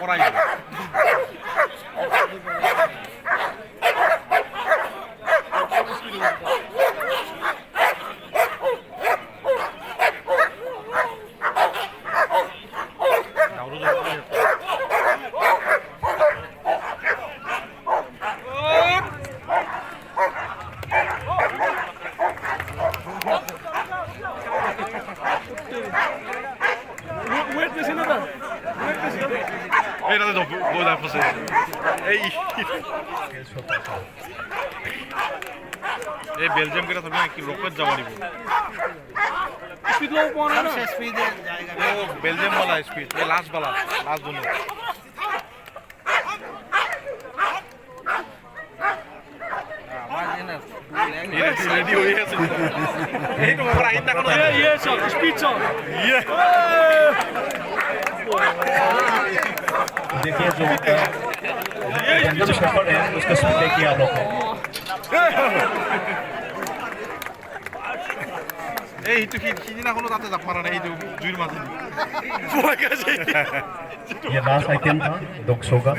পড়াই যাবে। এটা তো বোঝা ফসে এই এই বেলজিয়াম কেটা তুমি কি রকেট যাওয়া নিব স্পিড লো পড়া না স্পিড জায়গা ও বেলজিয়াম वाला স্পিড এই লাস্ট वाला লাস্ট দুনো रेडी हो गया यही तो हमारा इतना करो ये शॉट स्पीड शॉट ये देखिए जो जंगल शेफर्ड है उसका स्पीड देखिए आप लोग এই তো কি না হলো তাতে জাপ মারা না এই যে জুইর মাঝে ये लास्ट आइटम था 200 का